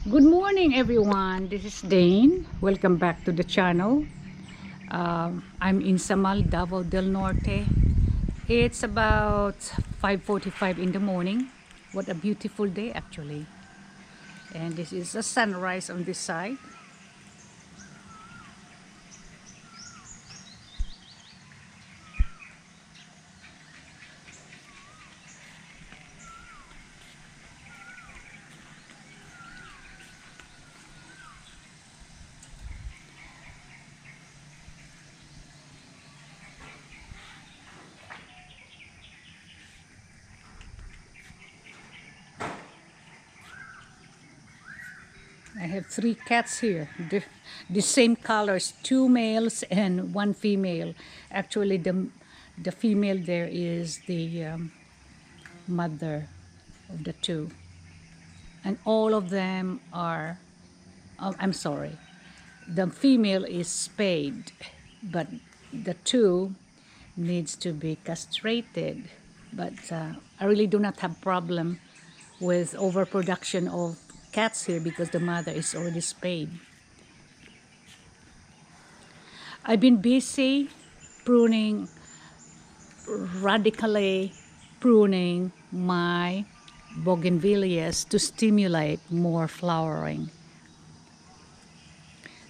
Good morning, everyone. This is Dane. Welcome back to the channel. I'm in Samal, Davao del Norte. It's about 5:45 in the morning. What a beautiful day, actually. And this is a sunrise on this side. I have three cats here. The same colors, two males and one female. Actually, the female there is the mother of the two. And all of them are, I'm sorry, the female is spayed, but the two needs to be castrated. But I really do not have problem with overproduction of cats here because the mother is already spayed. I've been busy pruning, radically pruning my bougainvilleas to stimulate more flowering.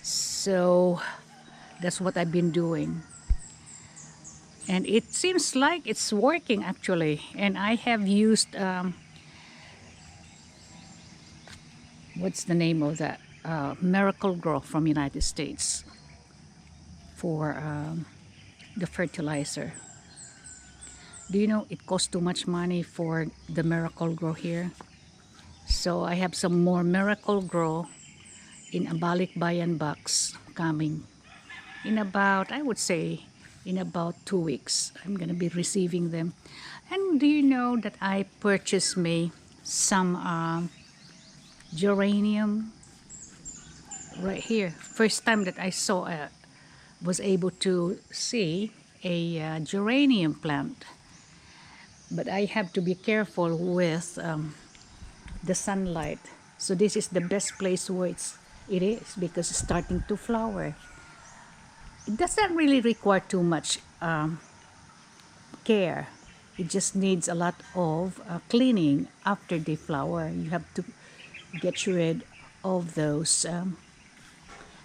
So that's what I've been doing. And it seems like it's working actually. And I have used, what's the name of that? Miracle Grow from United States for the fertilizer. Do you know it costs too much money for the Miracle Grow here? So I have some more Miracle Grow in a balikbayan box coming in about, I would say, in about 2 weeks. I'm gonna be receiving them. And do you know that I purchased me some geranium right here? First time that I saw was able to see a geranium plant, but I have to be careful with the sunlight. So this is the best place where it is because it's starting to flower. It doesn't really require too much care. It just needs a lot of cleaning after they flower. You have to get rid of those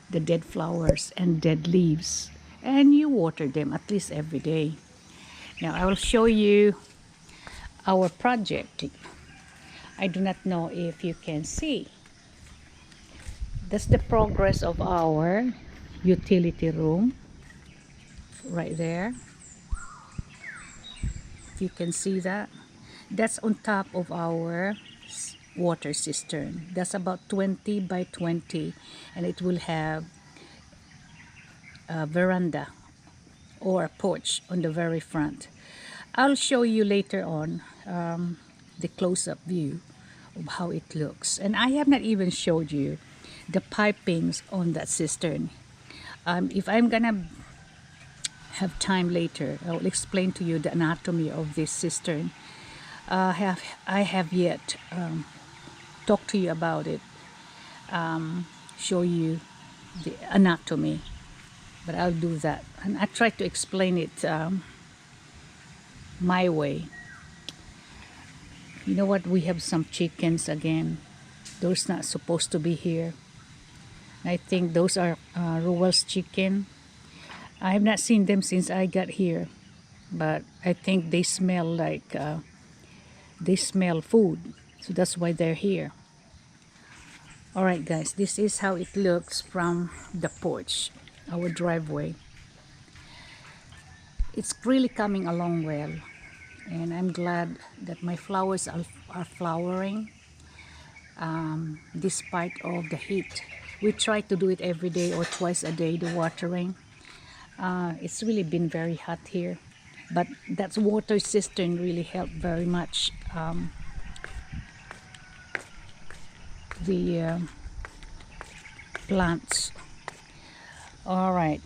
the dead flowers and dead leaves, and you water them at least every day. Now I will show you our project. I do not know if you can see. That's the progress of our utility room right there. If you can see that, that's on top of our water cistern. That's about 20 by 20, and it will have a veranda or a porch on the very front. I'll show you later on the close-up view of how it looks. And I have not even showed you the pipings on that cistern. If I'm gonna have time later, I will explain to you the anatomy of this cistern. I have yet talked to you about it, show you the anatomy, but I'll do that. And I try to explain it my way. You know what? We have some chickens again. Those not supposed to be here. I think those are Ruel's chicken. I have not seen them since I got here, but I think they smell like they smell food, so that's why they're here. All right, guys, this is how it looks from the porch, our driveway. It's really coming along well, and I'm glad that my flowers are flowering despite of the heat. We try to do it every day or twice a day, the watering. It's really been very hot here, but that water cistern really helped very much the plants. All right,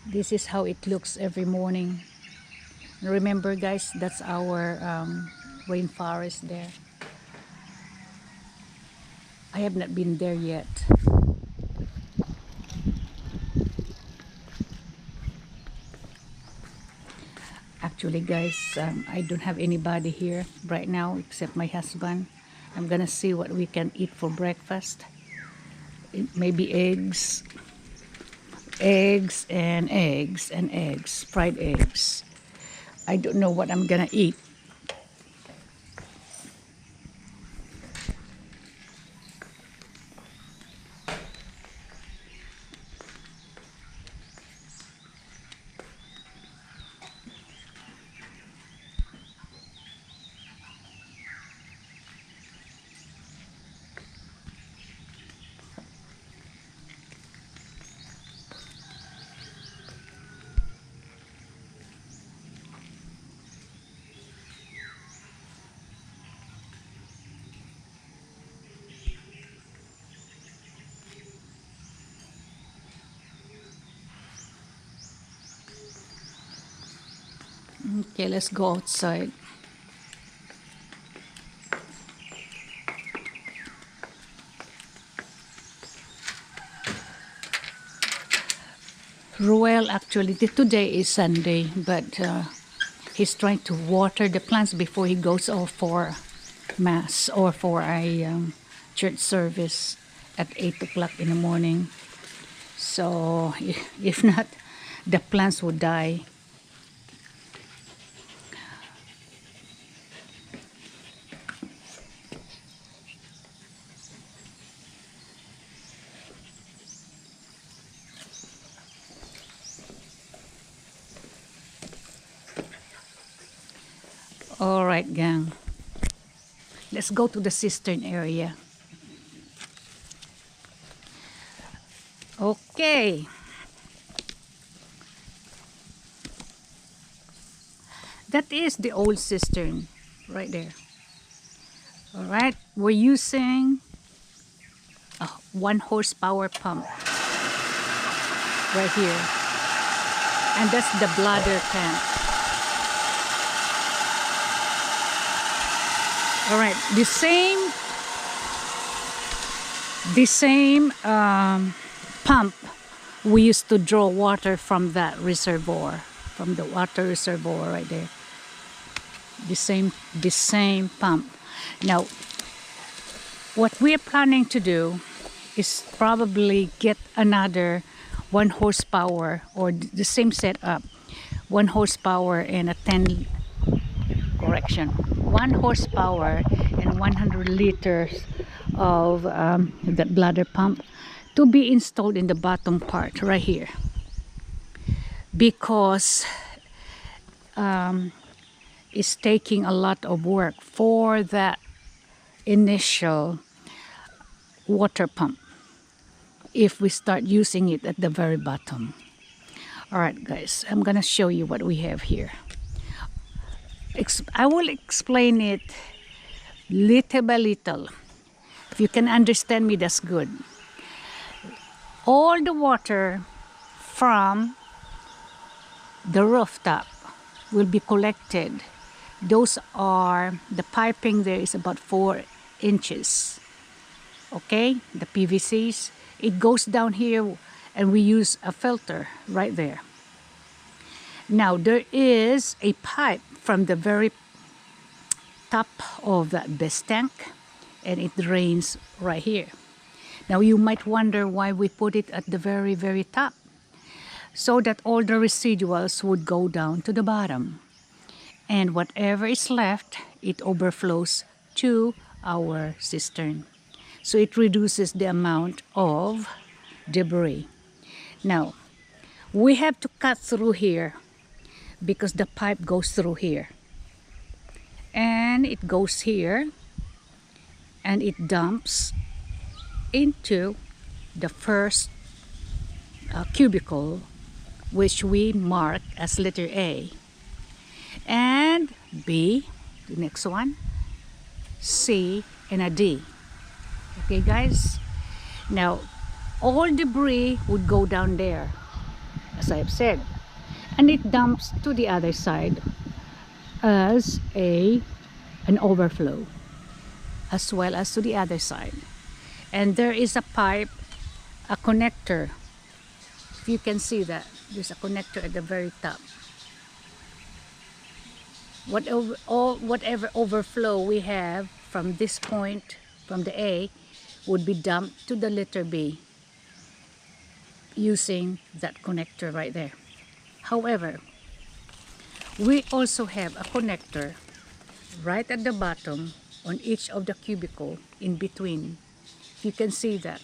this is how it looks every morning. Remember, guys, that's our rainforest there. I have not been there yet. Actually, guys, I don't have anybody here right now except my husband. I'm gonna see what we can eat for breakfast. Maybe eggs, fried eggs. I don't know what I'm gonna eat. Okay, let's go outside. Ruel, actually, today is Sunday, but he's trying to water the plants before he goes off for mass or for a church service at 8 o'clock in the morning. So if not, the plants would die. All right, gang. Let's go to the cistern area. Okay. That is the old cistern right there. All right, we're using a 1 horsepower pump right here. And that's the bladder tank. All right, the same pump we used to draw water from that reservoir, from the water reservoir right there. The same pump. Now, what we're planning to do is probably get another 1 horsepower or the same setup, 1 horsepower and a 1 horsepower and 100 liters of that bladder pump to be installed in the bottom part right here, because it's taking a lot of work for that initial water pump if we start using it at the very bottom. All right, guys, I'm gonna show you what we have here. I will explain it little by little. If you can understand me, that's good. All the water from the rooftop will be collected. Those are, the piping there is about 4 inches. Okay, the PVCs. It goes down here and we use a filter right there. Now there is a pipe from the very top of that base tank and it drains right here. Now you might wonder why we put it at the very, very top, so that all the residuals would go down to the bottom. And whatever is left, it overflows to our cistern. So it reduces the amount of debris. Now, we have to cut through here because the pipe goes through here. And it goes here and it dumps into the first cubicle, which we mark as letter A, and B, the next one, C, and a D. Okay, guys? Now, all debris would go down there, as I have said, and it dumps to the other side as a an overflow, as well as to the other side. And there is a pipe, a connector. If you can see that, there's a connector at the very top. Whatever overflow we have from this point, from the A, would be dumped to the letter B using that connector right there. However, we also have a connector right at the bottom on each of the cubicle in between. You can see that.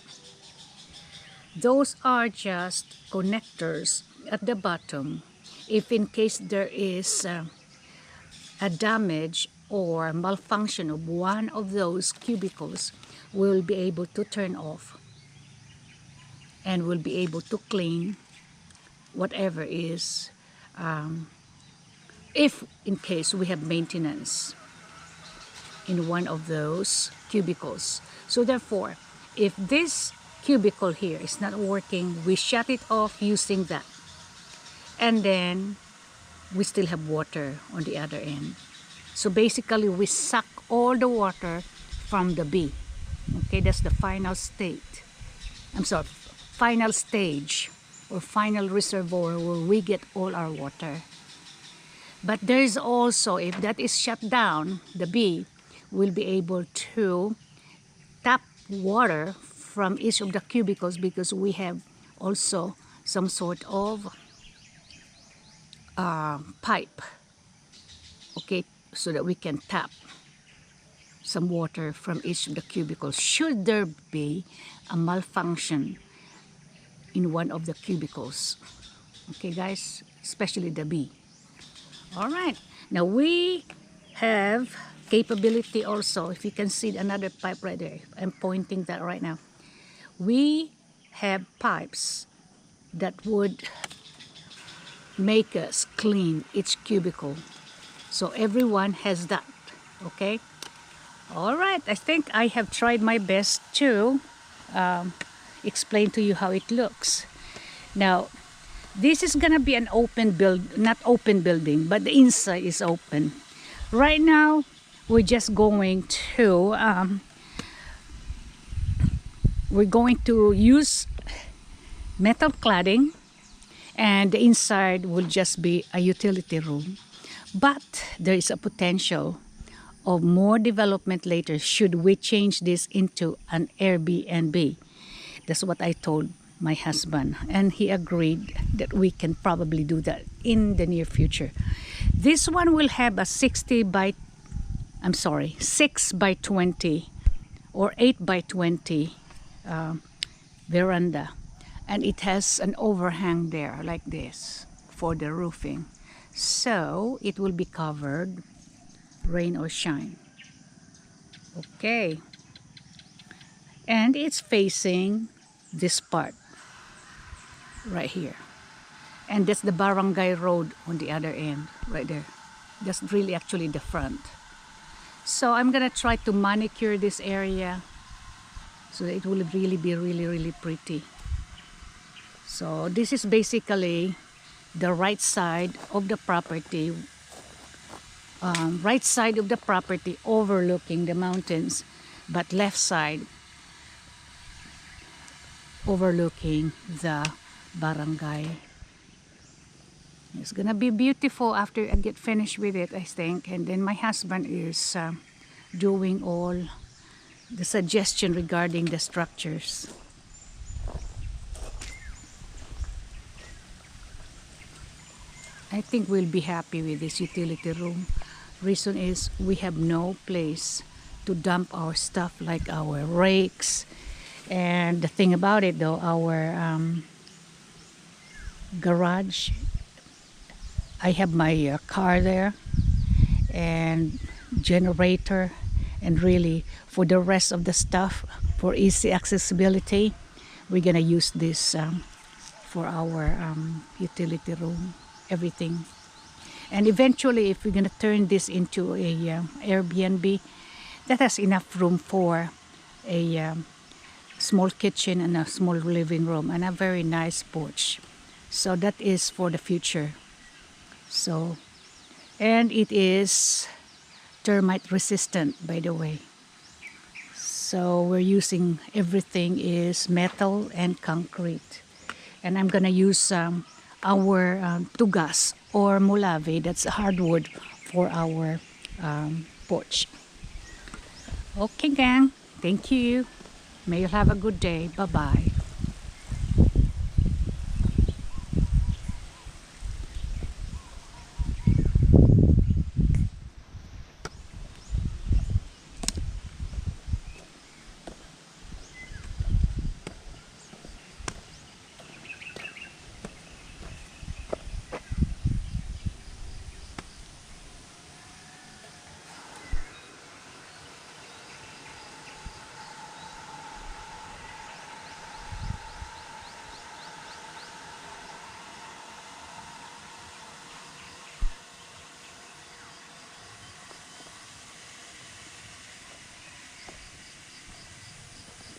Those are just connectors at the bottom if in case there is a damage or malfunction of one of those cubicles, we'll be able to turn off and we'll be able to clean whatever is if in case we have maintenance in one of those cubicles. So therefore, if this cubicle here is not working, we shut it off using that, and then we still have water on the other end. So basically we suck all the water from the B. Okay, that's the final state. Final stage or final reservoir where we get all our water. But there is also, if that is shut down, the B will be able to tap water from each of the cubicles because we have also some sort of pipe, okay, so that we can tap some water from each of the cubicles should there be a malfunction in one of the cubicles. Okay guys, especially the B. All right, now we have capability also. If you can see another pipe right there, I'm pointing that right now. We have pipes that would make us clean each cubicle. So everyone has that, okay? All right, I think I have tried my best to explain to you how it looks. Now, this is gonna be an open not open building, but the inside is open. Right now, we're just going to use metal cladding, and the inside will just be a utility room. But there is a potential of more development later should we change this into an Airbnb. That's what I told my husband, and he agreed that we can probably do that in the near future. This one will have a 6 by 20 or 8 by 20 veranda, and it has an overhang there like this for the roofing, so it will be covered rain or shine. Okay, and it's facing this part right here, and that's the barangay road on the other end right there. That's really actually the front. So I'm gonna try to manicure this area so that it will really be really pretty. So this is basically the right side of the property, overlooking the mountains, but left side overlooking the barangay. It's gonna be beautiful after I get finished with it, I think. And then my husband is doing all the suggestion regarding the structures. I think we'll be happy with this utility room. Reason is we have no place to dump our stuff like our rakes. And the thing about it though, our garage, I have my car there and generator, and really for the rest of the stuff, for easy accessibility, we're gonna use this for our utility room, everything. And eventually if we're gonna turn this into a Airbnb, that has enough room for a small kitchen and a small living room and a very nice porch. So that is for the future. So, and it is termite resistant, by the way. So we're using everything is metal and concrete. And I'm gonna use our tugas or mulave, that's hardwood, for our porch. Okay, gang. Thank you. May you have a good day. Bye-bye.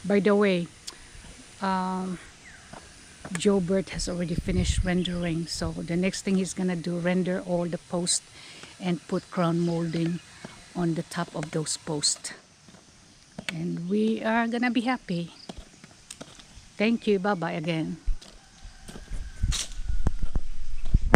By the way, Joe Bert has already finished rendering. So the next thing he's gonna do, render all the posts and put crown molding on the top of those posts. And we are gonna be happy. Thank you. Bye-bye again.